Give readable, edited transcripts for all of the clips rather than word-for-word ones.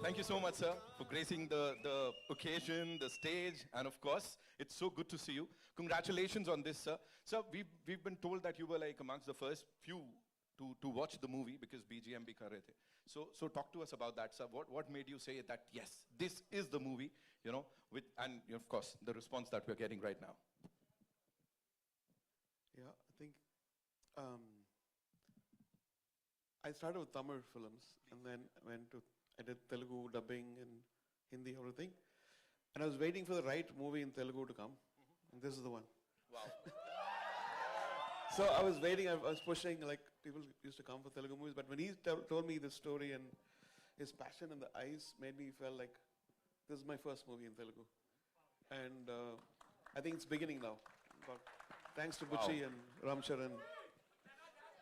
Thank you so much, sir, for gracing the occasion, the stage, and of course, it's so good to see you. Congratulations on this, sir. Sir, we've been told that you were like amongst the first few to watch the movie because BGM bhi kar rahe the. So talk to us about that, sir. What made you say that yes, this is the movie, and of course the response that we're getting right now. Yeah, I think I started with Tamil films and then I did Telugu dubbing and Hindi, everything. And I was waiting for the right movie in Telugu to come. And this is the one. Wow. So I was waiting, I was pushing, like people used to come for Telugu movies. But when he told me this story and his passion in the eyes made me feel like this is my first movie in Telugu. And I think it's beginning now. But thanks to Bucci and Ramcharan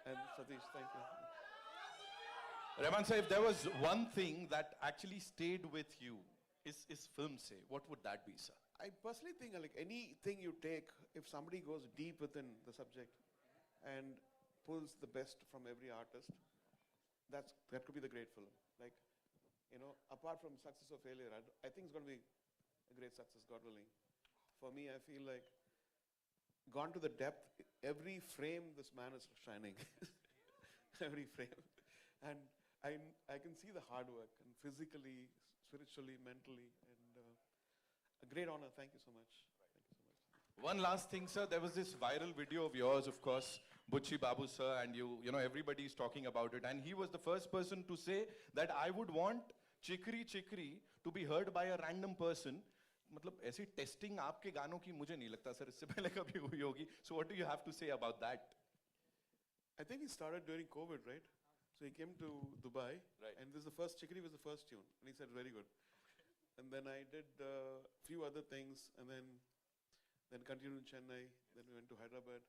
and Satish, thank you. Rahman sir, if there was one thing that actually stayed with you, is film say, what would that be, sir? I personally think like anything you take, if somebody goes deep within the subject and pulls the best from every artist, that could be the great film. Like, apart from success or failure, I think it's going to be a great success, God willing. For me, I feel like gone to the depth, every frame this man is shining. Every frame. And I can see the hard work, and physically, spiritually, mentally, and a great honor. Thank you so much. Thank you so much. One last thing, sir. There was this viral video of yours, of course, Bucci Babu, sir, and everybody is talking about it. And he was the first person to say that I would want Chikri Chikri to be heard by a random person. मतलब ऐसी testing आपके गानों की मुझे नहीं लगता sir इससे पहले कभी हुई होगी. So what do you have to say about that? I think he started during COVID, right? So he came to Dubai, right. And this is the first, Chikri was the first tune, and he said, very good. And then I did a few other things, and then continued in Chennai, then we went to Hyderabad.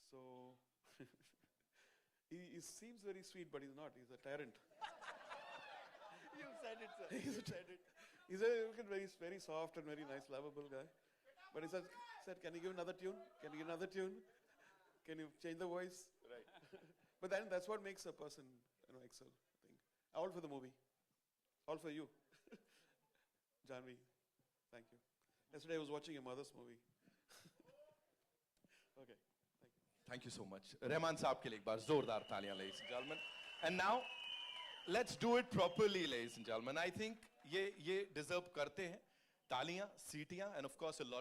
So, he seems very sweet, but he's not, he's a tyrant. You said it, sir. He's a very, very soft and very nice, lovable guy. But he said, can you give another tune? Can you give another tune? Can you change the voice? Right. But then that's what makes a person, excel, I think. All for the movie. All for you. Janvi, thank you. Yesterday I was watching your mother's movie. Okay, thank you. Thank you so much. Rahman saab ke liye ek baar zordar taaliyan, ladies and gentlemen. And now, let's do it properly, ladies and gentlemen. I think ye deserve karte hain. Taaliyan, seetiyan, and of course a lot